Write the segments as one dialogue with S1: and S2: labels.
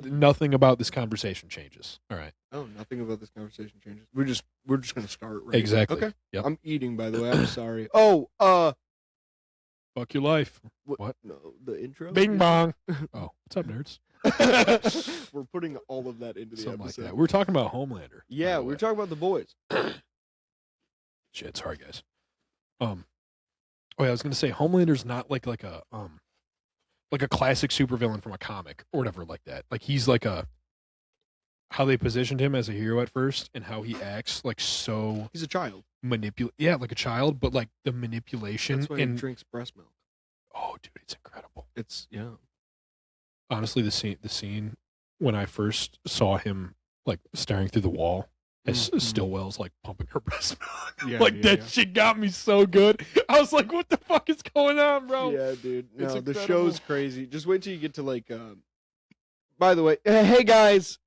S1: Nothing about this conversation changes. All right.
S2: Oh, nothing about this conversation changes. We're just gonna start right.
S1: Exactly.
S2: Okay.
S1: Yep.
S2: I'm eating, by the way. I'm sorry. Oh,
S1: Fuck your life. What?
S2: No, the intro.
S1: Bing bong. Oh, what's up, nerds?
S2: We're putting all of that into the
S1: Something
S2: episode.
S1: like that. We're talking about Homelander.
S2: Yeah, we're talking about the boys.
S1: Shit, sorry guys. Oh yeah, I was gonna say Homelander's not like a classic supervillain from a comic or whatever like that. Like he's like how they positioned him as a hero at first and how he acts like so
S2: He's a child.
S1: like a child, but like the manipulation
S2: That's why
S1: and
S2: he drinks breast milk.
S1: oh dude, it's incredible.
S2: It's
S1: Honestly, the scene when I first saw him like staring through the wall as Stillwell's like pumping her breast milk. That shit got me so good. I was like, what the fuck is going on, bro?
S2: Yeah, dude. No, the show's crazy. Just wait till you get to like by the way, hey guys.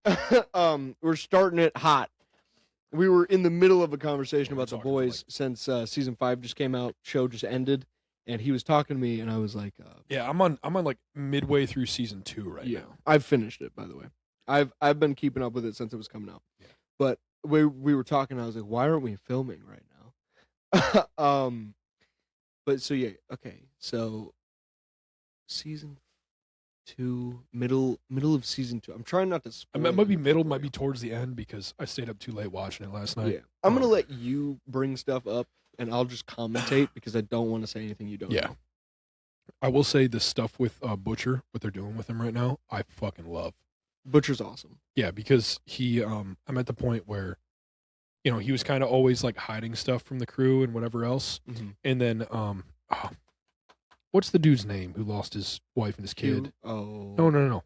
S2: We're starting it hot. We were in the middle of a conversation about the boys since season 5 just came out, show just ended, and he was talking to me and I was like
S1: yeah, I'm on like midway through season 2 right now.
S2: I've finished it, by the way. I've been keeping up with it since it was coming out.
S1: Yeah.
S2: But we were talking, I was like, why aren't we filming right now? But so yeah, okay. So season 2, middle of season 2. I'm trying not to spoil
S1: It might be
S2: anything
S1: middle,
S2: for
S1: might
S2: you.
S1: be towards the end because I stayed up too late watching it last night.
S2: Yeah. I'm gonna let you bring stuff up and I'll just commentate because I don't want to say anything you don't know.
S1: I will say the stuff with Butcher, what they're doing with him right now, I fucking love.
S2: Butcher's awesome.
S1: Yeah, because he I'm at the point where he was kind of always like hiding stuff from the crew and whatever else.
S2: Mm-hmm.
S1: And then what's the dude's name who lost his wife and his kid?
S2: Oh.
S1: No.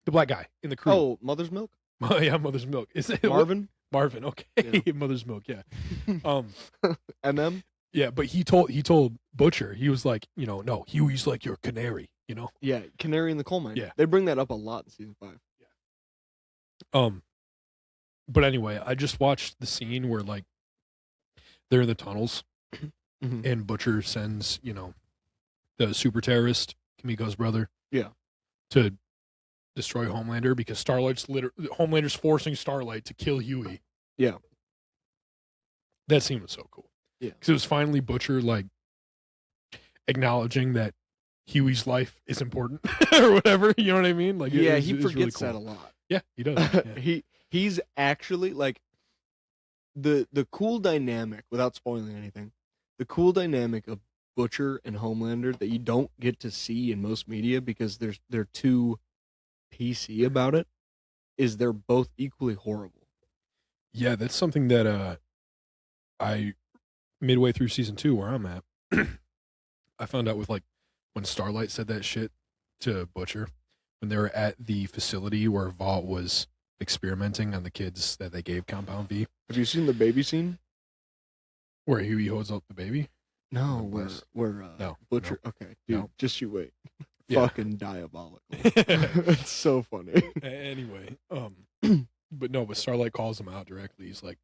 S1: The black guy in the crew.
S2: Oh, Mother's Milk?
S1: Yeah, Mother's Milk. Is it
S2: Marvin?
S1: Marvin, okay. Yeah. Mother's Milk, yeah.
S2: MM?
S1: Yeah, but he told Butcher, he was like, no, Huey's like your canary,
S2: Yeah, canary in the coal mine.
S1: Yeah.
S2: They bring that up a lot in season 5.
S1: Yeah. But anyway, I just watched the scene where like they're in the tunnels and Butcher sends, the super terrorist, Kimiko's brother, to destroy Homelander because Homelander's forcing Starlight to kill Huey.
S2: Yeah.
S1: That scene was so cool.
S2: Yeah.
S1: Because it was finally Butcher like acknowledging that Huey's life is important or whatever. You know what I mean? Like,
S2: he
S1: it was
S2: forgets
S1: really cool.
S2: that a lot.
S1: Yeah, he does. Yeah.
S2: He's actually like the cool dynamic, without spoiling anything, the cool dynamic of Butcher and Homelander that you don't get to see in most media because they're too PC about it, is they're both equally horrible.
S1: Yeah, that's something that I midway through season 2 where I'm at, I found out with like when Starlight said that shit to Butcher when they were at the facility where Vought was experimenting on the kids that they gave Compound V.
S2: Have you seen the baby scene?
S1: Where Huey holds up the baby?
S2: No, where
S1: No,
S2: Butcher.
S1: no.
S2: Okay, dude,
S1: No.
S2: just you wait.
S1: Yeah.
S2: Fucking diabolical. It's so funny.
S1: Anyway, but Starlight calls him out directly. He's like,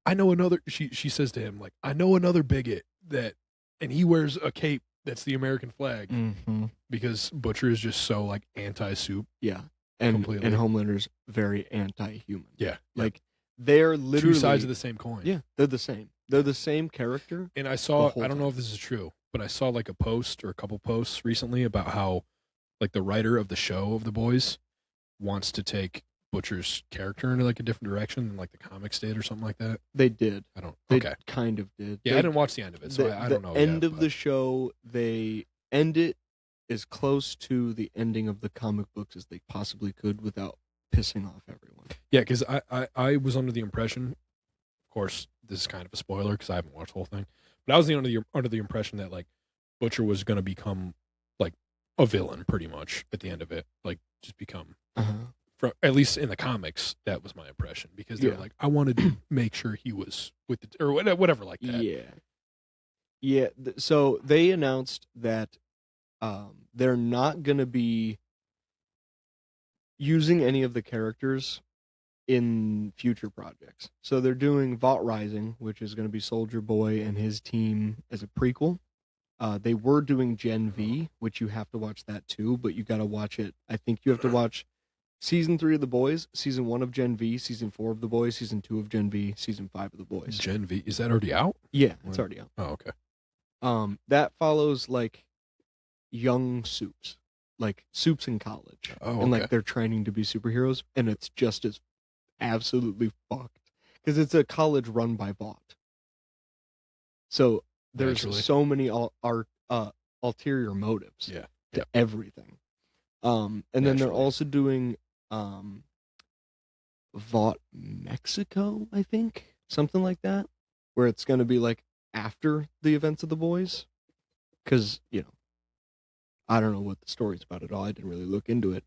S1: I know another. She says to him like, I know another bigot and he wears a cape that's the American flag because Butcher is just so like anti-soup.
S2: Yeah, and
S1: Completely.
S2: and Homelander's very anti-human.
S1: Yeah,
S2: like they're literally
S1: two sides of the same coin.
S2: Yeah, they're the same. They're the same character.
S1: And I saw,
S2: whole
S1: I don't know
S2: time.
S1: if this is true, but I saw like a post or a couple posts recently about how like the writer of the show of The Boys wants to take Butcher's character in like a different direction than like the comics did or something like that.
S2: They did.
S1: They
S2: They kind of did.
S1: Yeah,
S2: They-
S1: I didn't watch the end of it, so I don't know.
S2: The end
S1: yet,
S2: of the show, they end it as close to the ending of the comic books as they possibly could without pissing off everyone.
S1: Yeah, because I was under the impression, of course, this is kind of a spoiler because I haven't watched the whole thing, but I was under the impression that like Butcher was going to become like a villain pretty much at the end of it, like just become. From, at least in the comics, that was my impression because they were like, I wanted to make sure he was with the or whatever like that.
S2: Yeah. So they announced that they're not going to be using any of the characters in future projects. So they're doing Vought Rising, which is going to be Soldier Boy and his team as a prequel. They were doing Gen V, which you have to watch that too, but you got to watch it. I think you have to watch Season 3 of The Boys, Season 1 of Gen V, Season 4 of The Boys, Season 2 of Gen V, Season 5 of The Boys.
S1: Gen V, is that already out?
S2: Yeah, it's already out.
S1: Oh, okay.
S2: That follows like young Soups, like Soups in college,
S1: Oh,
S2: and
S1: okay.
S2: like they're training to be superheroes, and it's just as absolutely fucked because it's a college run by bot. So there's
S1: Naturally.
S2: so many ulterior motives
S1: Yeah.
S2: to everything. And then they're
S1: Naturally.
S2: also doing Vought Mexico, I think, something like that, where it's going to be like after the events of The Boys, because I don't know what the story's about at all. I didn't really look into it,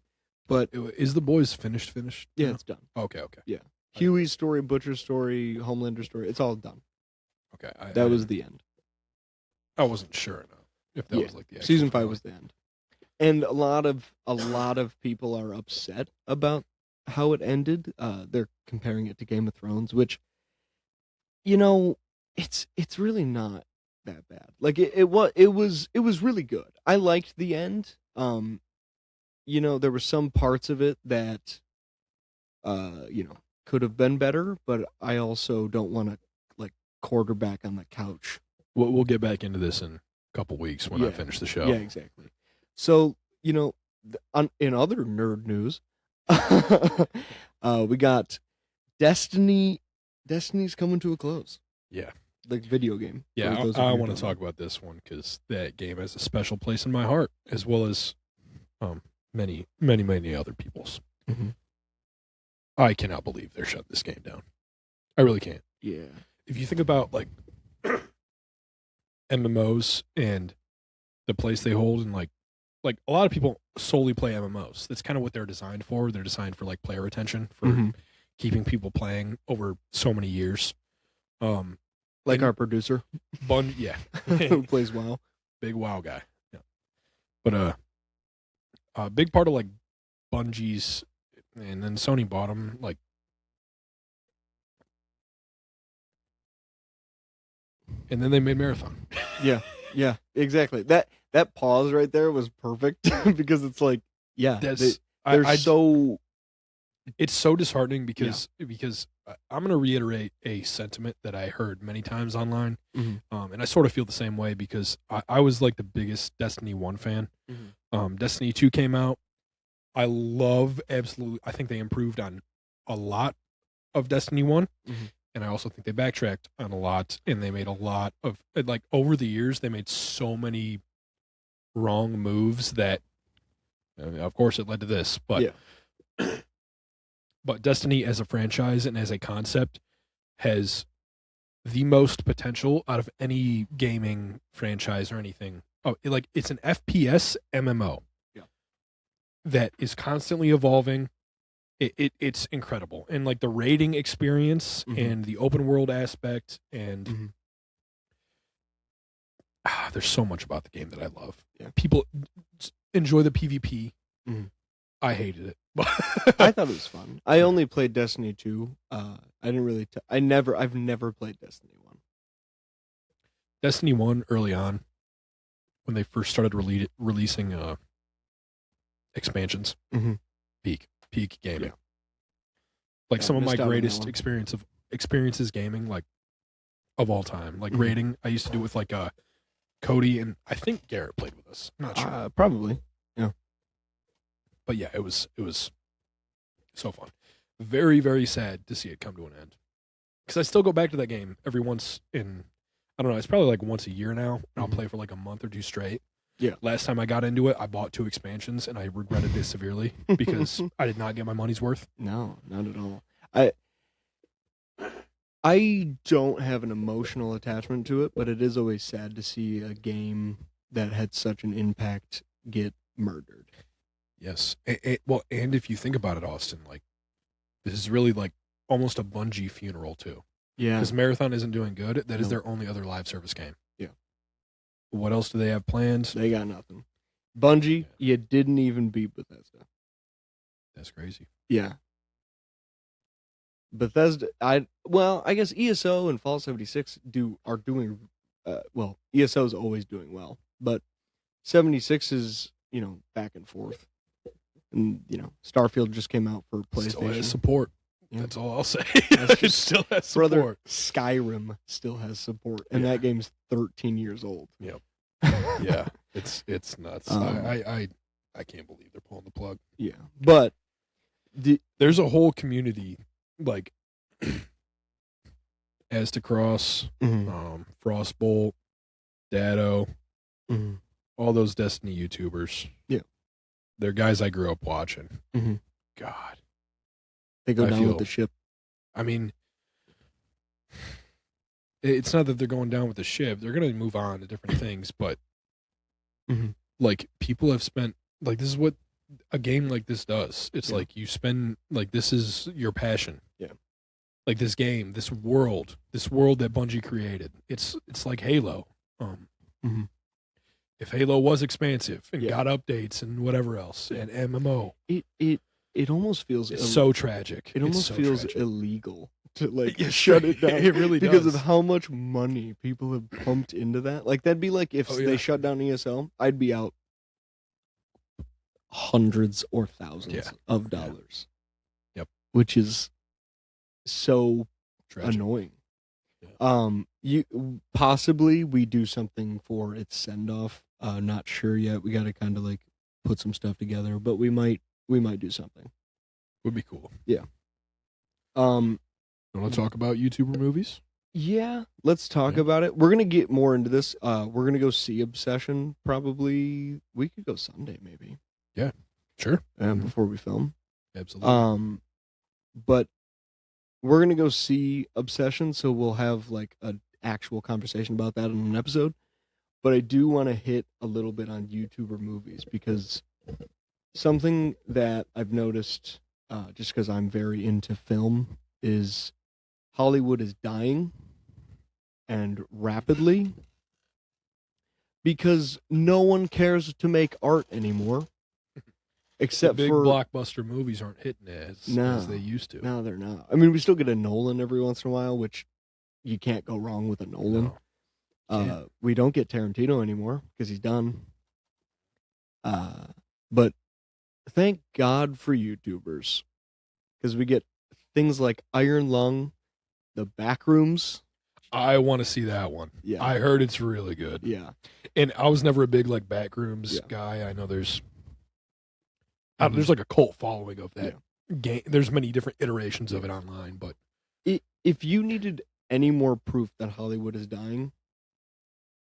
S2: but
S1: Is The Boys finished?
S2: yeah,
S1: now?
S2: it's done.
S1: Okay.
S2: Yeah, Huey's story, Butcher's story, Homelander's story, it's all done.
S1: Okay.
S2: That was the end.
S1: I wasn't sure enough if that was like the actual
S2: season 5
S1: finale.
S2: was the end, and a lot of people are upset about how it ended. They're comparing it to Game of Thrones, which it's really not that bad. Like it was really good. I liked the end. There were some parts of it that could have been better, but I also don't want to like quarterback on the couch.
S1: We'll get back into this in a couple weeks when I finish the show.
S2: Yeah, exactly. So, in other nerd news, we got Destiny. Destiny's coming to a close.
S1: Yeah.
S2: Like video game.
S1: Yeah, I want to talk about this one because that game has a special place in my heart, as well as many, many, many other people's.
S2: Mhm.
S1: I cannot believe they're shutting this game down. I really can't.
S2: Yeah.
S1: If you think about like MMOs and the place they hold, and like a lot of people solely play MMOs. That's kind of what they're designed for. They're designed for like player retention, for
S2: Mhm.
S1: keeping people playing over so many years.
S2: Like
S1: and
S2: our producer
S1: yeah,
S2: who plays WoW.
S1: big WoW guy. Yeah, but a big part of like Bungie's, and then Sony bought them. Like, and then they made Marathon.
S2: Yeah, exactly. That pause right there was perfect because it's like,
S1: That's
S2: they're so.
S1: It's so disheartening because I'm going to reiterate a sentiment that I heard many times online,
S2: Mhm.
S1: And I sort of feel the same way because I was like the biggest Destiny 1 fan.
S2: Mhm.
S1: Destiny 2 came out. I think they improved on a lot of Destiny 1,
S2: Mhm.
S1: and I also think they backtracked on a lot, and they made a lot of, like, over the years, they made so many wrong moves that, of course, it led to this, but.
S2: Yeah.
S1: But Destiny as a franchise and as a concept has the most potential out of any gaming franchise or anything. Oh, it's an FPS MMO.
S2: Yeah.
S1: That is constantly evolving. It's incredible. And like the raiding experience
S2: Mhm.
S1: and the open world aspect, and
S2: Mhm.
S1: there's so much about the game that I love.
S2: Yeah.
S1: People enjoy the PvP.
S2: Mhm.
S1: I hated it.
S2: I thought it was fun. I only played Destiny 2. I didn't really. I've never played Destiny 1.
S1: Destiny 1 early on, when they first started releasing expansions,
S2: Mhm.
S1: peak gaming.
S2: Yeah.
S1: Like
S2: Yeah,
S1: some of my
S2: missed out on that
S1: greatest
S2: one.
S1: experiences gaming, like of all time. Like
S2: Mhm.
S1: raiding, I used to do with like Cody, and I think Garrett played with us. I'm not sure,
S2: Probably.
S1: but yeah, it was so fun. Very, very sad to see it come to an end, because I still go back to that game every once in, I don't know, it's probably like once a year now, and I'll
S2: Mhm.
S1: play for like a month or two straight.
S2: Yeah.
S1: Last time I got into it, I bought 2 expansions, and I regretted it severely because I did not get my money's worth.
S2: No, not at all. I don't have an emotional attachment to it, but it is always sad to see a game that had such an impact get murdered.
S1: Yes. Well, and if you think about it, Austin, like, this is really like almost a Bungie funeral too.
S2: Yeah.
S1: Because Marathon isn't doing good. That is
S2: No.
S1: their only other live service game.
S2: Yeah.
S1: What else do they have planned?
S2: They got nothing. Bungie, you didn't even beat Bethesda.
S1: That's crazy.
S2: Yeah. Bethesda, I guess ESO and Fallout 76 are doing ESO is always doing well, but 76 is, back and forth. And Starfield just came out for PlayStation.
S1: Still has support.
S2: Yeah.
S1: That's all I'll say.
S2: That's
S1: It still has support.
S2: Brother, Skyrim still has support, and that game's 13 years old.
S1: Yep. Yeah, it's nuts. I can't believe they're pulling the plug.
S2: Yeah, but
S1: there's a whole community like Aztecross, Frostbolt, Dado, all those Destiny YouTubers.
S2: Yeah,
S1: they're guys I grew up watching. God,
S2: they go down with the ship.
S1: I mean, it's not that they're going down with the ship. They're going to move on to different things, but like people have spent like this is what a game like this does. It's like you spend like this is your passion.
S2: Yeah.
S1: Like this game, this world that Bungie created. It's like Halo. If Halo was expansive and got updates and whatever else and MMO,
S2: it almost feels
S1: so tragic.
S2: It almost feels illegal to shut it down.
S1: It really
S2: because
S1: does.
S2: of how much money people have pumped into that. Like that'd be like if they shut down ESL, I'd be out hundreds or thousands of dollars.
S1: Yep.
S2: Which is so
S1: tragic.
S2: Annoying. You possibly we do something for its send off. Not sure yet. We got to kind of like put some stuff together, but we might do something.
S1: Would be cool.
S2: Yeah.
S1: You want to talk about YouTuber movies?
S2: Yeah, let's talk about it. We're gonna get more into this. We're gonna go see Obsession. Probably we could go Sunday, maybe.
S1: Yeah, sure.
S2: Before we film.
S1: Absolutely.
S2: But we're gonna go see Obsession, so we'll have like an actual conversation about that in an episode. But I do want to hit a little bit on YouTuber movies because something that I've noticed, just because I'm very into film, is Hollywood is dying, and rapidly, because no one cares to make art anymore, except
S1: the big
S2: for
S1: blockbuster movies aren't hitting as they used to.
S2: No, they're not. I mean, we still get a Nolan every once in a while, which you can't go wrong with a Nolan.
S1: No.
S2: We don't get Tarantino anymore because he's done. But thank God for YouTubers, because we get things like Iron Lung, The Backrooms.
S1: I want to see that one.
S2: Yeah,
S1: I heard it's really good.
S2: Yeah,
S1: and I was never a big like Backrooms guy. I know there's like a cult following of that game. There's many different iterations of it online, but
S2: if you needed any more proof that Hollywood is dying,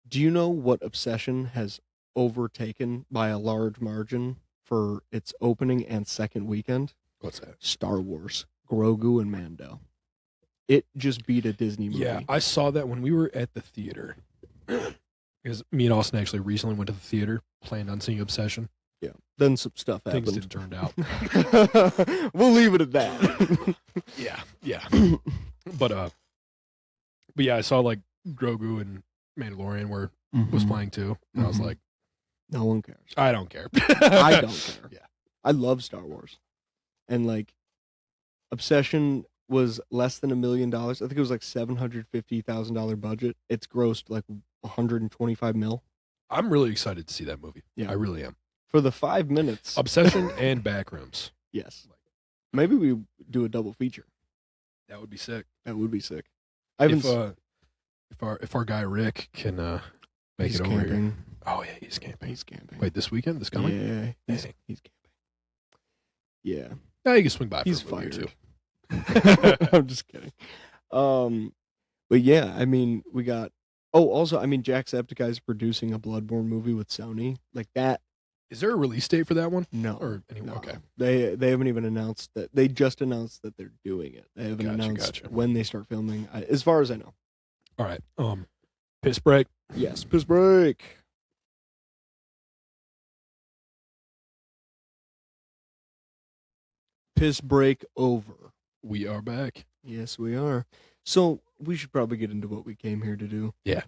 S2: do you know what Obsession has overtaken by a large margin for its opening and second weekend?
S1: What's that?
S2: Star Wars, Grogu and Mando. It just beat a Disney movie.
S1: Yeah, I saw that when we were at the theater. Because me and Austin actually recently went to the theater, planned on seeing Obsession.
S2: Yeah, then some stuff happened.
S1: Things didn't turn out.
S2: We'll leave it at that.
S1: yeah. But yeah, I saw like Grogu and Mandalorian was playing too, and I was like,
S2: no one cares.
S1: I don't care.
S2: I don't care.
S1: Yeah,
S2: I love Star Wars, and like Obsession was less than $1 million. I think it was like $750,000 budget. It's grossed like 125 mil.
S1: I'm really excited to see that movie.
S2: Yeah,
S1: I really am.
S2: For the 5 minutes,
S1: Obsession and Backrooms.
S2: Yes, maybe we do a double feature.
S1: That would be sick.
S2: That would be sick. I haven't.
S1: If our guy Rick can make it over here. Oh yeah, he's camping.
S2: He's camping.
S1: Wait, this weekend? This coming?
S2: Yeah, he's camping. Yeah.
S1: Yeah, you can swing by.
S2: He's
S1: for a movie
S2: fired.
S1: too.
S2: I'm just kidding. But yeah, I mean, we got. Oh, also, I mean, Jacksepticeye is producing a Bloodborne movie with Sony. Like that.
S1: Is there a release date for that one?
S2: No.
S1: Or anyway, okay.
S2: They haven't even announced that. They just announced that they're doing it. They haven't announced when they start filming, as far as I know.
S1: All right. Piss break.
S2: Yes, piss break. Piss break over.
S1: We are back.
S2: Yes, we are. So we should probably get into what we came here to do.
S1: Yeah.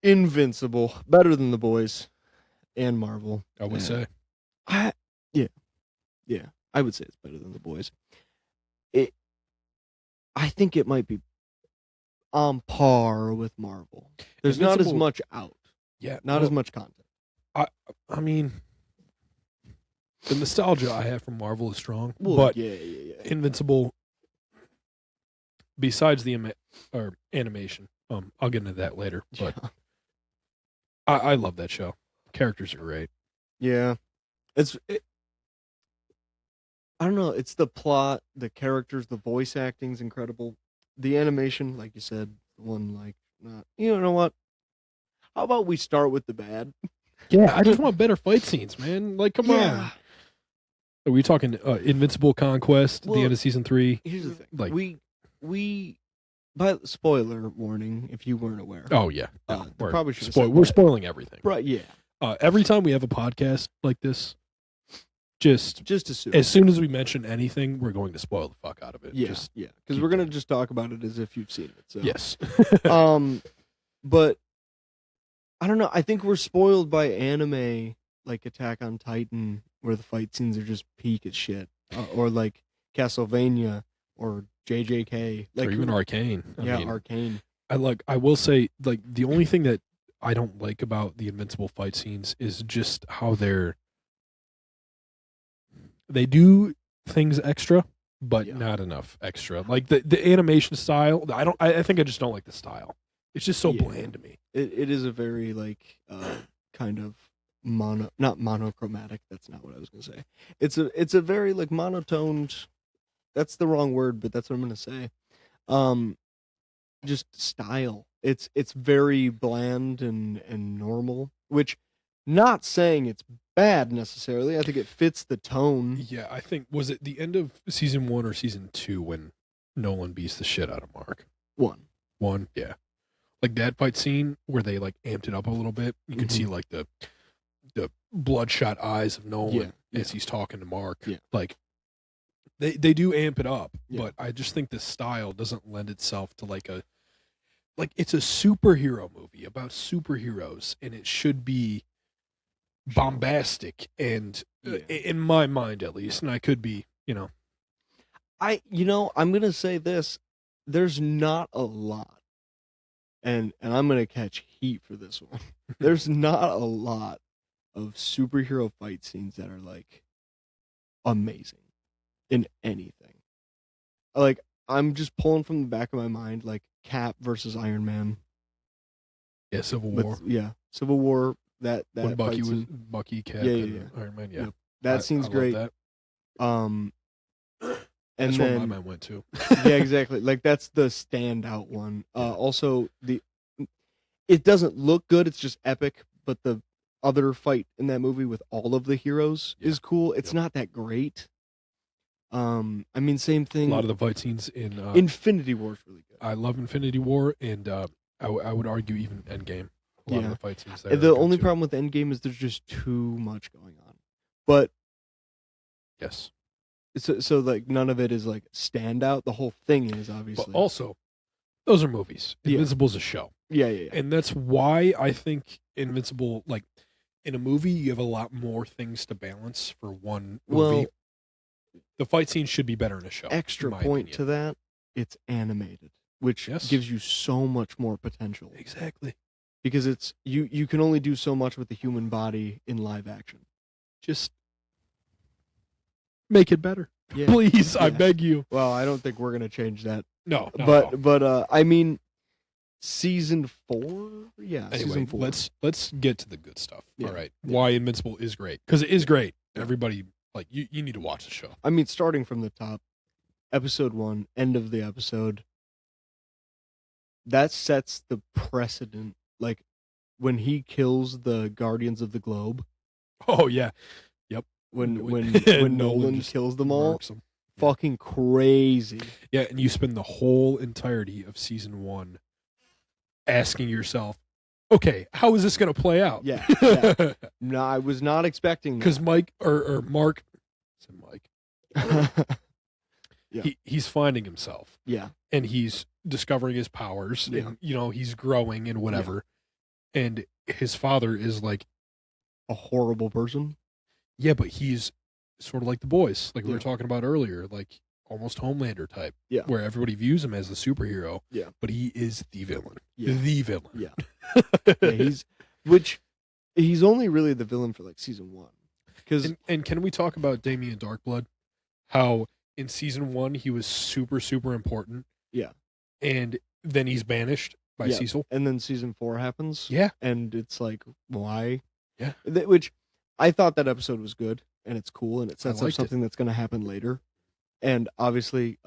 S2: Invincible, better than The Boys and Marvel.
S1: I would say.
S2: Yeah. I would say it's better than The Boys. I think it might be on par with Marvel. There's not as much out.
S1: Yeah.
S2: Not as much content.
S1: I mean, the nostalgia I have from Marvel is strong,
S2: Well,
S1: but
S2: yeah.
S1: Invincible, besides the animation, I'll get into that later. But I love that show. Characters are great.
S2: Yeah. I don't know. It's the plot, the characters, the voice acting's incredible. The animation, like you said, one like not. You know what? How about we start with the bad?
S1: Yeah, I just want better fight scenes, man. Like, come on.
S2: Yeah.
S1: Are we talking Invincible Conquest,
S2: Well,
S1: the end of season 3?
S2: Here's the thing.
S1: Like,
S2: we by spoiler warning if you weren't aware.
S1: oh yeah, no,
S2: probably should have
S1: we're spoiling everything.
S2: Right, yeah.
S1: Every time we have a podcast like this, just
S2: assume.
S1: as soon as we mention anything, we're going to spoil the fuck out of it.
S2: Yeah,
S1: Just
S2: because we're gonna just talk about it as if you've seen it. So.
S1: yes.
S2: But I don't know. I think we're spoiled by anime like Attack on Titan, where the fight scenes are just peak as shit, or like Castlevania or JJK, like
S1: or even Arcane. I mean,
S2: Arcane.
S1: I will say, like, the only thing that I don't like about the Invincible fight scenes is just how they do things extra, but not enough extra. Like the animation style, I think I just don't like the style. It's just so bland to me.
S2: It is a very like kind of not monochromatic. That's not what I was gonna say. It's a very like monotoned. That's the wrong word, but that's what I'm gonna say. Just style. It's very bland and normal, which not saying it's bad necessarily. I think it fits the tone.
S1: Yeah, I think was it the end of season 1 or season 2 when Nolan beats the shit out of Mark? One, yeah. Like that fight scene where they like amped it up a little bit. You can see like the bloodshot eyes of Nolan as he's talking to Mark.
S2: Yeah.
S1: Like they do amp it up, but I just think the style doesn't lend itself to like it's a superhero movie about superheroes, and it should be bombastic and in my mind at least, and I could be,
S2: I'm gonna say this: there's not a lot, and I'm gonna catch heat for this one. There's not a lot of superhero fight scenes that are like amazing in anything. Like I'm just pulling from the back of my mind, like Cap versus Iron Man.
S1: Yeah, Civil War.
S2: Civil War. That
S1: when Bucky
S2: was
S1: Bucky, Cap, and Iron Man. Yeah,
S2: that scene's great.
S1: That.
S2: And
S1: that's
S2: then,
S1: where my mind went to.
S2: Yeah, exactly. Like that's the standout one. Also, it doesn't look good. It's just epic. But the other fight in that movie with all of the heroes is cool. It's not that great. I mean, same thing.
S1: A lot of the fight scenes in
S2: Infinity War is really good.
S1: I love Infinity War, and I would argue even Endgame. A lot of the fight scenes there.
S2: The only problem with Endgame is there's just too much going on. But
S1: yes,
S2: so like none of it is like standout. The whole thing is obviously.
S1: But also, those are movies. Invincible's a show.
S2: Yeah.
S1: And that's why I think Invincible, like in a movie, you have a lot more things to balance for one movie.
S2: Well,
S1: the fight scene should be better in a show.
S2: Extra point to that, it's animated, which gives you so much more potential.
S1: Exactly.
S2: Because it's you can only do so much with the human body in live action.
S1: Just make it better.
S2: Yeah.
S1: Please, I beg you.
S2: Well, I don't think we're going to change that.
S1: No.
S2: But I mean season 4? Yeah,
S1: anyway,
S2: season 4.
S1: Let's get to the good stuff.
S2: Yeah.
S1: All right. Why Invincible is great. Cuz it is great. Everybody like you need to watch the show.
S2: I mean, starting from the top, episode 1, end of the episode. That sets the precedent. Like when he kills the Guardians of the Globe.
S1: Oh yeah. Yep.
S2: When Nolan kills them all. Fucking crazy.
S1: Yeah, and you spend the whole entirety of season 1 asking yourself, okay, how is this going to play out?
S2: Yeah. No, I was not expecting that.
S1: Because Mike or Mark, he's finding himself.
S2: Yeah.
S1: And he's discovering his powers, and he's growing and whatever. And his father is like
S2: a horrible person.
S1: Yeah, but he's sort of like the boys, like we were talking about earlier, like almost Homelander type.
S2: Yeah.
S1: Where everybody views him as the superhero.
S2: Yeah.
S1: But he is the villain.
S2: Yeah.
S1: The villain.
S2: Yeah. He's only really the villain for like season 1. because
S1: And can we talk about Damien Darkblood? How in season 1 he was super super important.
S2: Yeah.
S1: And then he's banished by
S2: Yeah.
S1: Cecil.
S2: and then season 4 happens.
S1: Yeah.
S2: And it's like, why?
S1: Yeah.
S2: Which I thought that episode was good and it's cool and it sets up
S1: liked it.
S2: something that's going to happen later. And obviously,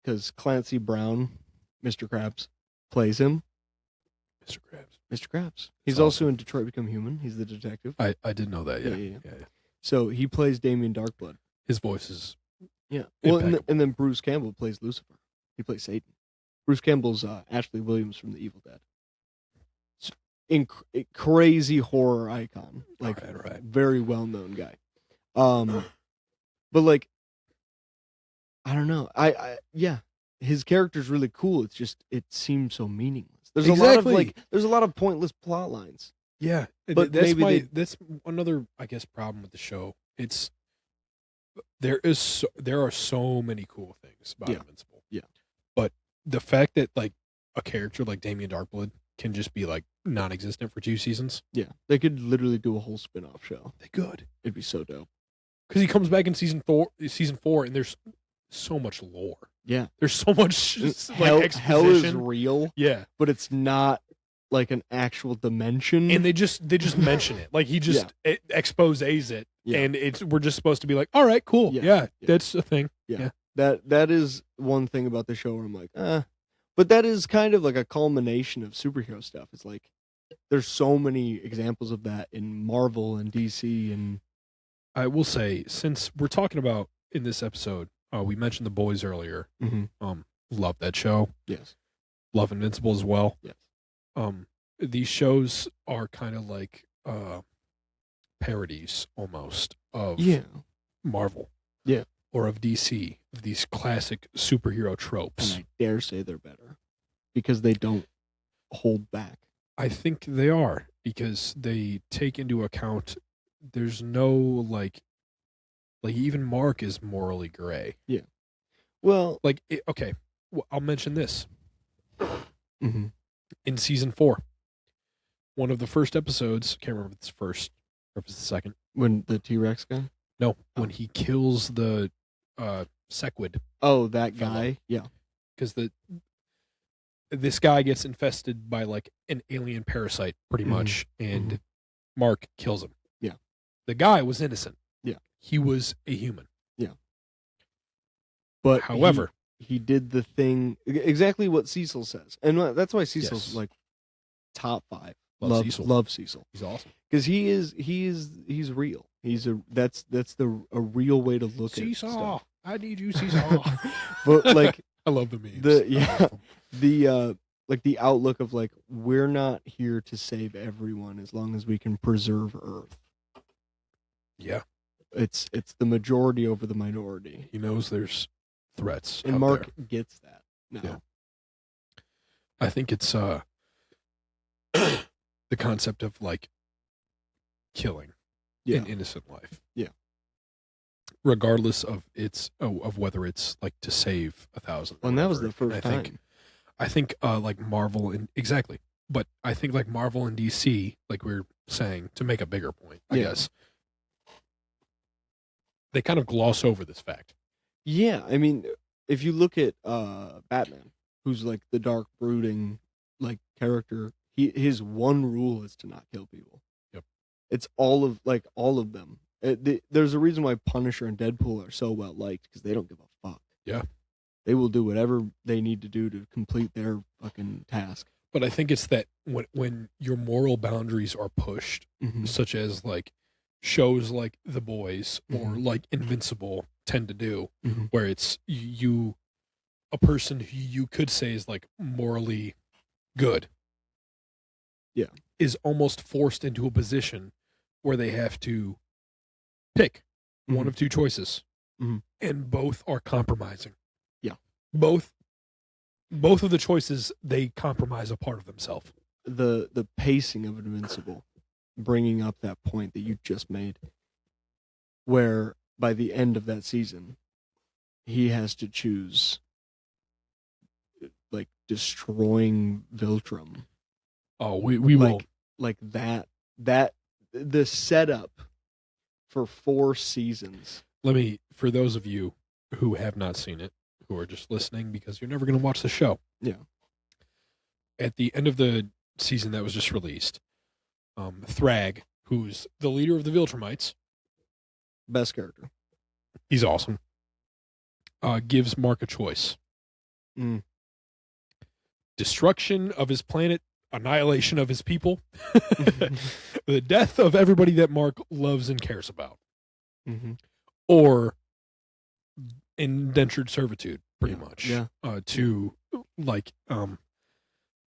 S2: because Clancy Brown, Mr. Krabs, plays him.
S1: Mr. Krabs.
S2: Mr. Krabs. He's
S1: That's
S2: also
S1: awesome.
S2: in Detroit Become Human. He's the detective.
S1: I didn't know that. Yeah.
S2: Yeah.
S1: Yeah.
S2: So he plays Damien Darkblood.
S1: His voice is
S2: Yeah. Well,
S1: impeccable.
S2: and then Bruce Campbell plays Lucifer. He plays Satan. Bruce Campbell's Ashley Williams from The Evil Dead. Crazy horror icon. Like,
S1: right.
S2: very well-known guy. But like, I don't know. Yeah, his character's really cool. It's just, it seems so meaningless. There's a lot of
S1: Exactly.
S2: there's a lot of pointless plot lines.
S1: Yeah,
S2: But
S1: that's
S2: maybe
S1: that's another, I guess, problem with the show. It's there are so many cool things about
S2: Yeah.
S1: Invincible.
S2: Yeah.
S1: But the fact that like a character like Damien Darkblood can just be like non-existent for 2 seasons,
S2: Yeah, they could literally do a whole spin-off show.
S1: they could,
S2: It'd be so dope.
S1: because he comes back in season 4, and there's so much lore.
S2: Yeah,
S1: There's so much like
S2: hell
S1: exposition.
S2: is real,
S1: Yeah,
S2: but it's not like an actual dimension.
S1: and they just mention it, like he just exposes it,
S2: Yeah.
S1: and we're just supposed to be like, all right, cool,
S2: Yeah.
S1: yeah,
S2: Yeah.
S1: that's a thing. Yeah.
S2: That is one thing about the show where I'm like, but that is kind of like a culmination of superhero stuff. It's like there's so many examples of that in Marvel and DC and
S1: I will say, since we're talking about in this episode, we mentioned The Boys earlier. Love that show.
S2: yes,
S1: Love Invincible as well.
S2: yes,
S1: These shows are kind of like parodies almost of
S2: yeah,
S1: Marvel.
S2: Yeah.
S1: Or of DC, of these classic superhero tropes.
S2: and I dare say they're better because they don't hold back.
S1: I think they are, because they take into account there's no like even Mark is morally gray.
S2: Well,
S1: Like okay, I'll mention this.
S2: mhm.
S1: In season 4, one of the first episodes, can't remember if it's first or if it's the second.
S2: When the T-Rex guy?
S1: No, when he kills the Sequid,
S2: Oh, that
S1: Fellow.
S2: guy? Yeah.
S1: because this guy gets infested by like an alien parasite, pretty
S2: Mhm.
S1: much, and Mark kills him.
S2: Yeah.
S1: The guy was innocent.
S2: Yeah.
S1: He was a human.
S2: But
S1: However,
S2: he did the thing exactly what Cecil says, and that's why Cecil's
S1: Yes.
S2: like top 5.
S1: Love Cecil.
S2: Love Cecil
S1: he's awesome.
S2: because he's real. That's a real way to look at
S1: Seesaw,
S2: stuff.
S1: I need you, Seesaw.
S2: But like
S1: I love the memes.
S2: The-
S1: I
S2: yeah.
S1: love them.
S2: the like the outlook of like, we're not here to save everyone as long as we can preserve Earth.
S1: Yeah,
S2: It's the majority over the minority,
S1: he knows there's threats.
S2: and
S1: out
S2: Mark
S1: there.
S2: gets that now.
S1: Yeah. I think it's the concept of like killing
S2: Yeah.
S1: an innocent life.
S2: Yeah.
S1: Regardless of of whether it's like to save 1,000.
S2: Well, and that was the
S1: whatever.
S2: first
S1: And
S2: time.
S1: I think like Marvel and exactly, but I think like Marvel and DC, like we were saying, to make a bigger point, I
S2: Yeah.
S1: guess, they kind of gloss over this fact.
S2: Yeah, I mean, if you look at Batman, who's like the dark, brooding like character, his one rule is to not kill people.
S1: Yep.
S2: It's all of them. There's a reason why Punisher and Deadpool are so well liked, because they don't give a fuck.
S1: Yeah.
S2: They will do whatever they need to do to complete their fucking task.
S1: But I think it's that when your moral boundaries are pushed,
S2: Mhm.
S1: such as like shows like The Boys or
S2: Mhm.
S1: like Invincible tend to do,
S2: Mhm.
S1: where it's a person who you could say is like morally good,
S2: Yeah.
S1: is almost forced into a position where they have to pick one
S2: Mhm.
S1: of 2 choices,
S2: Mhm.
S1: and both are compromising.
S2: Yeah.
S1: Both of the choices, they compromise a part of themselves.
S2: The pacing of Invincible, bringing up that point that you just made, where by the end of that season, he has to choose like destroying Viltrum,
S1: Oh, we will.
S2: like that the setup for 4 seasons.
S1: For those of you who have not seen it, who are just listening because you're never going to watch the show.
S2: Yeah.
S1: At the end of the season that was just released, Thrag, who's the leader of the Viltrumites,
S2: Best character.
S1: he's awesome, gives Mark a choice.
S2: Mm.
S1: Destruction of his planet, annihilation of his people, the death of everybody that Mark loves and cares about,
S2: Mm-hmm.
S1: or indentured servitude, pretty much.
S2: Yeah.
S1: To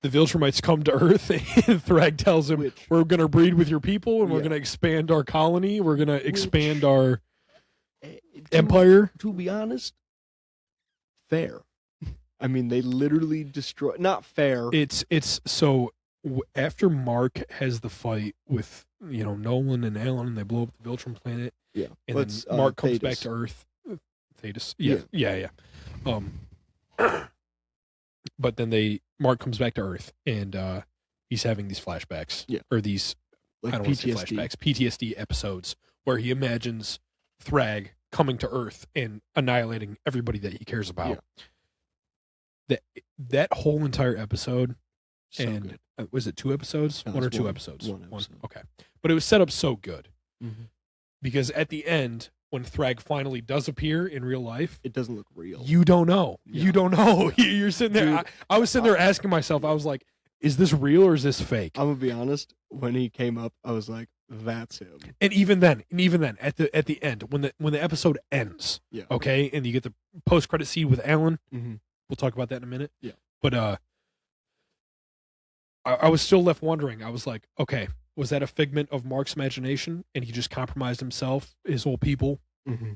S1: the Viltrumites come to Earth, and Thrag tells him, "We're going to breed with your people, and we're going to expand our colony. We're going to expand our empire."
S2: To be honest, fair. I mean, they literally destroy. Not fair.
S1: It's so after Mark has the fight with Nolan and Alan, and they blow up the Viltrum planet.
S2: Yeah,
S1: and then Mark comes back to Earth. Thetis, yeah. But then Mark comes back to Earth, and he's having these flashbacks, or these
S2: like
S1: I don't want to say flashbacks, PTSD episodes where he imagines Thrag coming to Earth and annihilating everybody that he cares about. That whole entire episode,
S2: so
S1: and was it 2 episodes?
S2: No,
S1: 1 or 2
S2: one,
S1: episodes?
S2: One episode.
S1: Okay, but it was set up so good
S2: Mhm.
S1: because at the end, when Thrag finally does appear in real life,
S2: it doesn't look real.
S1: You don't know.
S2: Yeah.
S1: You don't know. You're sitting there.
S2: Dude,
S1: I was sitting there asking myself. I was like, "Is this real or is this fake?"
S2: I'm gonna be honest. When he came up, I was like, "That's him."
S1: And even then, at the end, when the episode ends,
S2: Yeah.
S1: okay, and you get the post credit scene with Alan.
S2: Mm-hmm.
S1: We'll talk about that in a minute.
S2: Yeah.
S1: But I was still left wondering. I was like, okay, was that a figment of Mark's imagination, and he just compromised himself, his whole people?
S2: Mm-hmm.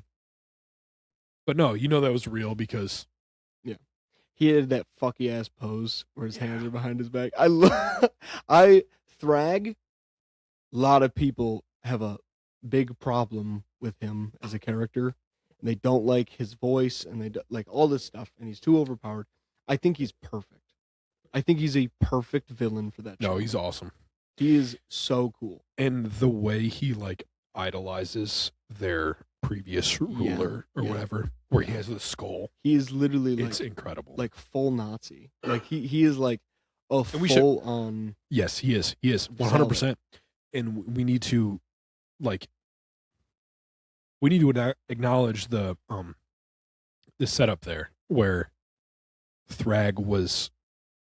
S1: But no, that was real because
S2: he had that fucky ass pose where his hands are behind his back. Thrag. A lot of people have a big problem with him as a character. And they don't like his voice, and they like all this stuff, and he's too overpowered. I think he's perfect. I think he's a perfect villain for that show.
S1: No, he's awesome.
S2: He is so cool.
S1: And the way he idolizes their previous ruler or whatever, where he has the skull.
S2: He is literally
S1: it's incredible.
S2: Like full Nazi. Like he is like a full on.
S1: Yes, he is. He is 100%. And we need to acknowledge the setup there where Thrag was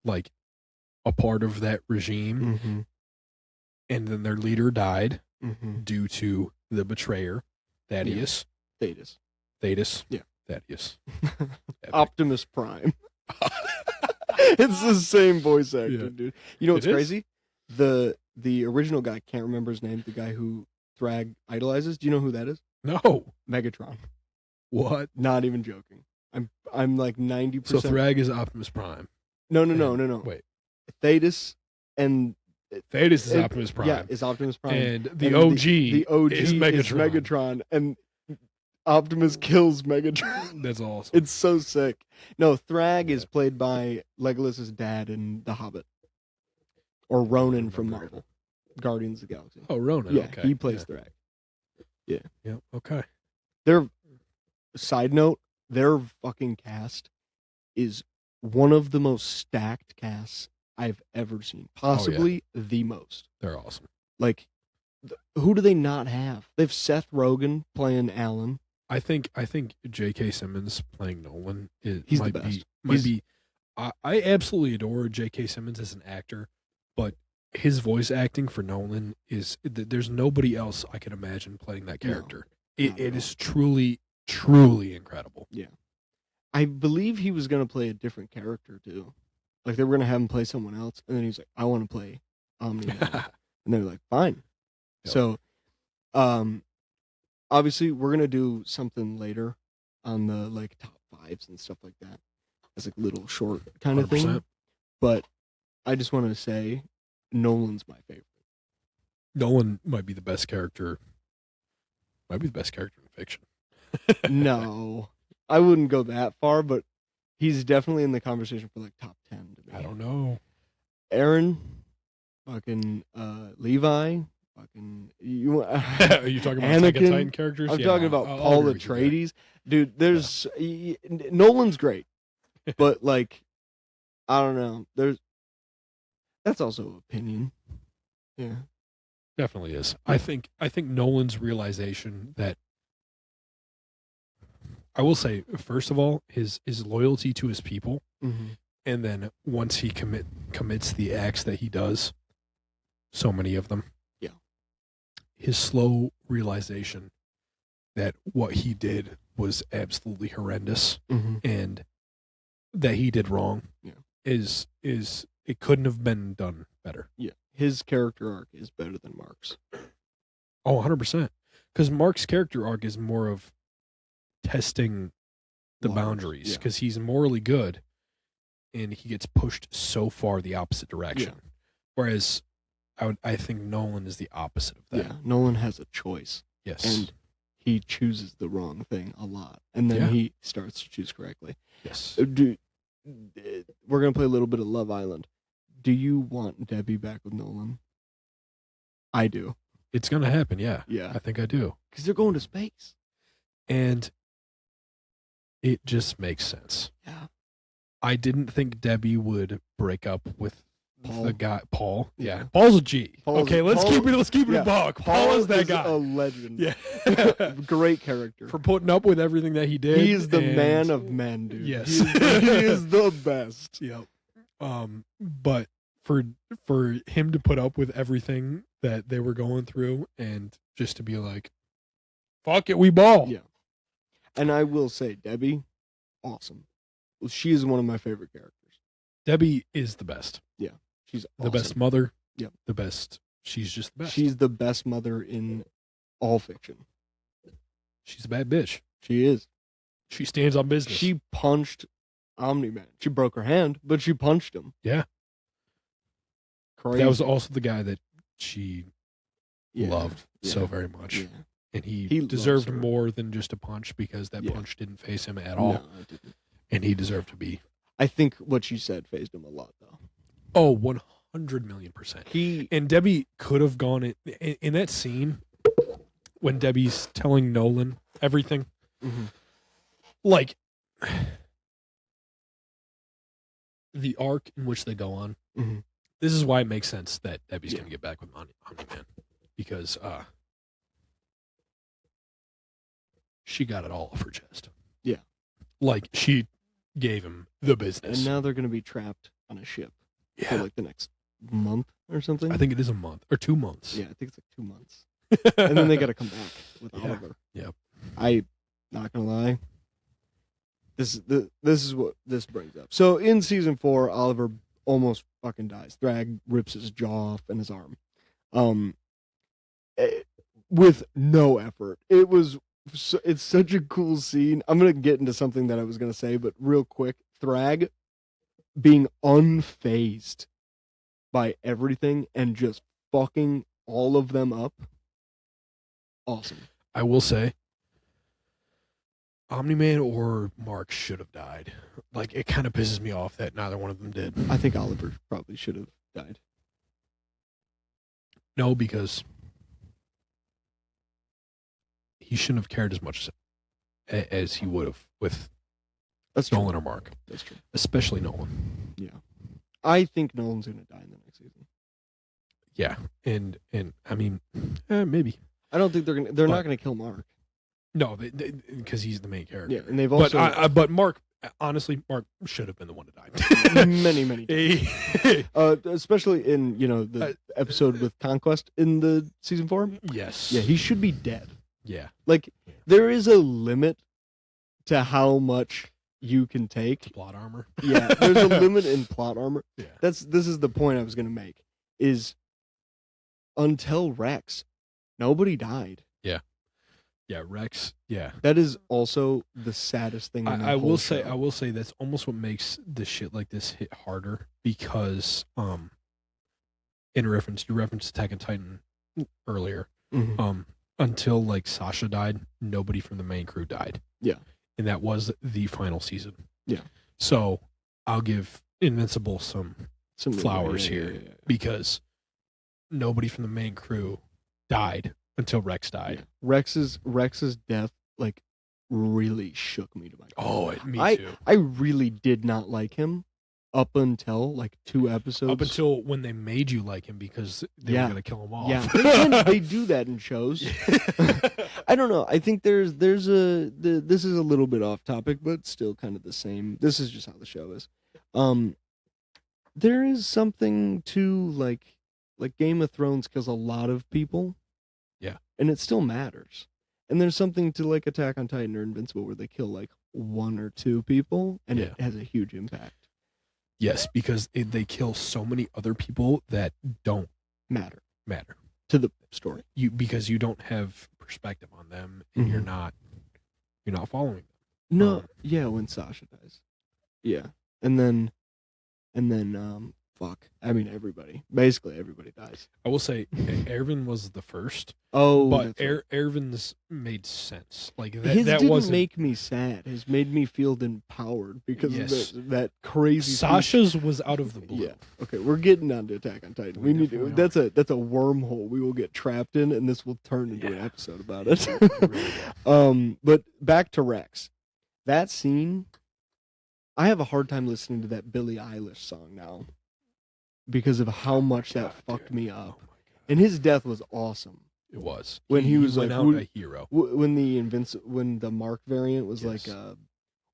S1: a part of that regime,
S2: mm-hmm.
S1: and then their leader died
S2: mm-hmm.
S1: due to the betrayer, Thaddeus.
S2: Yeah.
S1: Thetis.
S2: Yeah.
S1: Thaddeus.
S2: Optimus Prime. It's the same voice actor, dude. You know what's crazy? The original guy, can't remember his name, the guy who Thrag idolizes. Do you know who that is?
S1: No.
S2: Megatron.
S1: What?
S2: Not even joking. I'm like 90%.
S1: So Thrag is Optimus Prime.
S2: No.
S1: Wait.
S2: Thetis and
S1: Thetis is Optimus Prime.
S2: Yeah, is Optimus Prime.
S1: And the OG,
S2: the OG
S1: is Megatron.
S2: And Optimus kills Megatron.
S1: That's awesome.
S2: It's so sick. No, Thrag is played by Legolas's dad in The Hobbit. Or Ronan from Marvel. Guardians of the Galaxy.
S1: Oh, Ronan.
S2: Yeah,
S1: okay.
S2: he plays Thrag. Yeah.
S1: Yeah, okay.
S2: Side note, their fucking cast is one of the most stacked casts I've ever seen. Possibly the most.
S1: They're awesome.
S2: Like, who do they not have? They have Seth Rogen playing Alan.
S1: I think J.K. Simmons playing Nolan
S2: He's the best.
S1: I absolutely adore J.K. Simmons as an actor, but his voice acting for Nolan there's nobody else I can imagine playing that character. It is truly, truly incredible.
S2: Yeah. I believe he was going to play a different character, too. Like, they were going to have him play someone else, and then he's like, I want to play Omni. And they're like, fine. Yep. So, obviously, we're going to do something later on the, top 5s and stuff like that. It's like little short kind of 100%. Thing. But I just want to say, Nolan's my favorite.
S1: Nolan might be the best character. Might be the best character in fiction.
S2: No, I wouldn't go that far, but he's definitely in the conversation for top 10 to me.
S1: I don't know.
S2: Aaron, fucking Levi, fucking you.
S1: Are you talking about Attack on Titan characters?
S2: I'm
S1: Yeah,
S2: talking about
S1: I'll
S2: Paul
S1: agree with you there.
S2: Atreides, dude. There's Nolan's great, but like I don't know. That's also opinion. Yeah.
S1: Definitely is.
S2: Yeah.
S1: I think Nolan's realization that I will say, first of all, his loyalty to his people, and then once he commits the acts that he does, so many of them.
S2: Yeah.
S1: His slow realization that what he did was absolutely horrendous and that he did wrong is it couldn't have been done better.
S2: Yeah. His character arc is better than Mark's.
S1: Oh, 100%. Because Mark's character arc is more of testing the boundaries because he's morally good and he gets pushed so far the opposite direction. Yeah. Whereas I think Nolan is the opposite of that.
S2: Yeah, Nolan has a choice.
S1: Yes.
S2: And he chooses the wrong thing a lot. And then he starts to choose correctly.
S1: Yes.
S2: We're going to play a little bit of Love Island. Do you want Debbie back with Nolan? I do.
S1: It's going to happen, yeah.
S2: Yeah.
S1: I think I do.
S2: Because they're going to space.
S1: And it just makes sense.
S2: Yeah.
S1: I didn't think Debbie would break up with the guy Paul. Yeah.
S2: Paul's
S1: a G. Let's keep it a buck. Paul is that guy.
S2: A legend.
S1: Yeah.
S2: Great character.
S1: For putting up with everything that he did.
S2: He's the man of men, dude.
S1: Yes.
S2: He is the best.
S1: Yep. But for him to put up with everything that they were going through and just to be like, fuck it, we ball.
S2: Yeah. And I will say, Debbie, awesome. Well, she is one of my favorite characters.
S1: Debbie is the best.
S2: Yeah. She's
S1: the best mother.
S2: Yep.
S1: The best. She's just the best.
S2: She's the best mother in all fiction.
S1: She's a bad bitch.
S2: She is.
S1: She stands on business.
S2: She punched Omni-Man. She broke her hand, but she punched him.
S1: Yeah.
S2: Crazy.
S1: That was also the guy that she loved so very much.
S2: Yeah.
S1: And he deserved more than just a punch because that punch didn't face him at all.
S2: No, it didn't.
S1: And he deserved to be.
S2: I think what she said phased him a lot, though.
S1: Oh, 100,000,000%. And Debbie could have gone in that scene when Debbie's telling Nolan everything. Like, the arc in which they go on. This is why it makes sense that Debbie's going to get back with Omni-Man. Because she got it all off her chest. Yeah. Like, she gave him the business.
S2: And now they're going to be trapped on a ship for like the next month or something.
S1: I think it is a month or 2 months.
S2: Yeah, I think it's like 2 months. And then they got to come back with Oliver.
S1: Yep.
S2: I'm not going to lie. This is what this brings up. So in season 4, Oliver almost fucking dies. Thrag rips his jaw off and his arm. With no effort. It's such a cool scene. I'm going to get into something that I was going to say, but real quick, Thrag being unfazed by everything and just fucking all of them up. Awesome.
S1: I will say, Omni-Man or Mark should have died. Like, it kind of pisses me off that neither one of them did.
S2: I think Oliver probably should have died.
S1: No, because he shouldn't have cared as much as he would have with Nolan or Mark.
S2: That's true.
S1: Especially Nolan.
S2: Yeah. I think Nolan's going to die in the next season.
S1: Yeah. And I mean, maybe.
S2: I don't think they're not going to kill Mark.
S1: No, because he's the main character.
S2: Yeah, and they've also...
S1: But Mark, honestly, Mark should have been the one to die.
S2: many times. Especially in, the episode with Conquest in the season 4.
S1: Yes.
S2: Yeah, he should be dead.
S1: Yeah.
S2: Like, there is a limit to how much you can take.
S1: Plot armor.
S2: Yeah, there's a limit in plot armor.
S1: Yeah.
S2: This is the point I was going to make, is until Rex, nobody died.
S1: Yeah. Yeah, Rex. Yeah,
S2: that is also the saddest thing.
S1: I will say that's almost what makes the shit like this hit harder because, you referenced Attack on Titan earlier. Until like Sasha died, nobody from the main crew died.
S2: Yeah,
S1: and that was the final season.
S2: Yeah,
S1: so I'll give Invincible some flowers here because nobody from the main crew died until Rex died.
S2: Yeah. Rex's death like really shook me to my core.
S1: Oh, me too.
S2: I really did not like him up until like 2 episodes.
S1: Up until when they made you like him because they were
S2: Yeah.
S1: gonna kill him off.
S2: Yeah, they do that in shows. I don't know. I think this is a little bit off topic, but still kind of the same. This is just how the show is. There is something to like Game of Thrones kills a lot of people.
S1: Yeah.
S2: And it still matters. And there's something to like Attack on Titan or Invincible where they kill like 1 or 2 people and it has a huge impact.
S1: Yes, because they kill so many other people that don't
S2: matter
S1: to
S2: the story.
S1: Because you don't have perspective on them and you're not following them.
S2: No, when Sasha dies. Yeah. And then fuck. I mean basically everybody dies.
S1: I will say Erwin was the first.
S2: Oh,
S1: but Erwin's made sense. Like that.
S2: His
S1: that
S2: didn't
S1: wasn't
S2: make me sad. His made me feel empowered because of that crazy.
S1: Sasha's was out of the blue.
S2: Yeah. Okay, we're getting on to Attack on Titan. We need to. That's a wormhole we will get trapped in, and this will turn into an episode about it.
S1: Really
S2: but back to Rex. That scene. I have a hard time listening to that Billie Eilish song now because of how much that fucked me up.
S1: Oh
S2: and his death was awesome.
S1: It was
S2: when he was
S1: went
S2: like
S1: out a hero.
S2: When the Mark variant was like, "What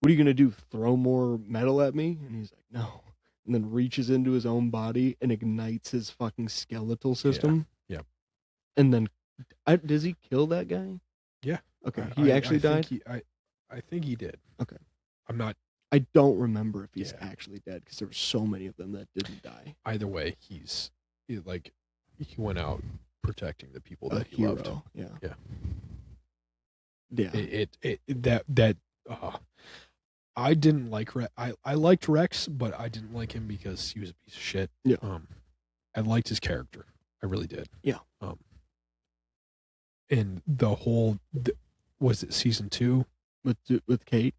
S2: are you gonna do? Throw more metal at me?" And he's like, "No," and then reaches into his own body and ignites his fucking skeletal system.
S1: Yeah.
S2: And then, does he kill that guy?
S1: Yeah.
S2: Okay. He actually died.
S1: I think he did.
S2: Okay.
S1: I
S2: don't remember if he's actually dead because there were so many of them that didn't die.
S1: Either way, he went out protecting the people that he loved.
S2: Yeah.
S1: I didn't like Rex. I liked Rex, but I didn't like him because he was a piece of shit.
S2: Yeah.
S1: I liked his character. I really did.
S2: Yeah.
S1: And the whole was it season 2
S2: with Kate?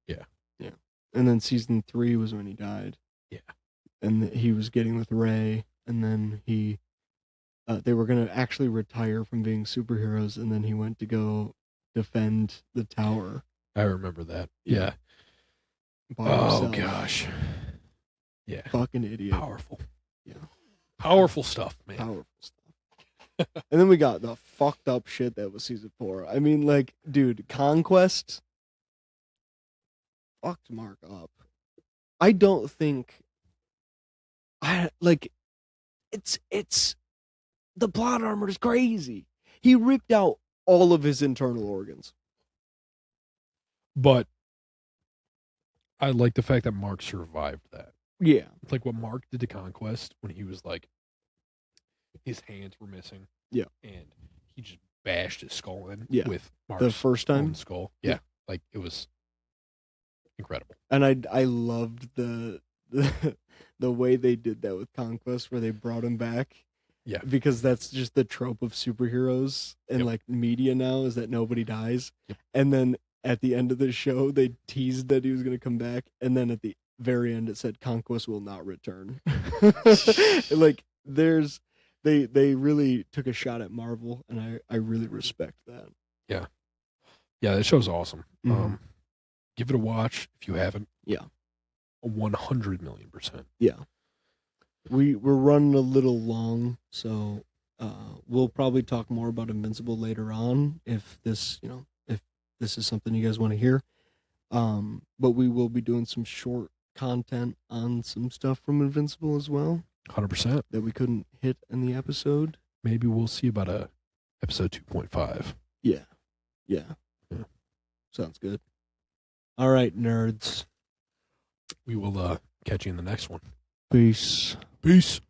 S1: Yeah.
S2: Yeah. And then season 3 was when he died.
S1: Yeah.
S2: And he was getting with Ray, and then they were going to actually retire from being superheroes, and then he went to go defend the tower.
S1: I remember that. Yeah.
S2: Oh,
S1: gosh. Yeah.
S2: Fucking idiot.
S1: Powerful.
S2: Yeah.
S1: Powerful stuff, man.
S2: Powerful stuff. And then we got the fucked up shit that was season 4. I mean, like, dude, Conquest fucked Mark up. I don't think it's the plot armor is crazy. He ripped out all of his internal organs.
S1: But I like the fact that Mark survived that.
S2: Yeah.
S1: It's like what Mark did to Conquest when he was like, his hands were missing.
S2: Yeah.
S1: And he just bashed his skull in with Mark's
S2: the first time
S1: skull. Yeah. Like it was incredible.
S2: And I loved the way they did that with Conquest, where they brought him back.
S1: Yeah.
S2: Because that's just the trope of superheroes and like media now, is that nobody dies.
S1: Yep.
S2: And then at the end of the show, they teased that he was going to come back, and then at the very end, it said Conquest will not return. Like they really took a shot at Marvel, and I really respect that.
S1: Yeah. Yeah, that show's awesome.
S2: Mm-hmm.
S1: Give it a watch if you haven't.
S2: Yeah.
S1: 100 million%.
S2: Yeah. We're running a little long, so we'll probably talk more about Invincible later on if this is something you guys want to hear. But we will be doing some short content on some stuff from Invincible as well.
S1: 100%.
S2: That we couldn't hit in the episode.
S1: Maybe we'll see about a episode 2.5.
S2: Yeah. Sounds good. All right, nerds.
S1: We will catch you in the next one.
S2: Peace.
S1: Peace.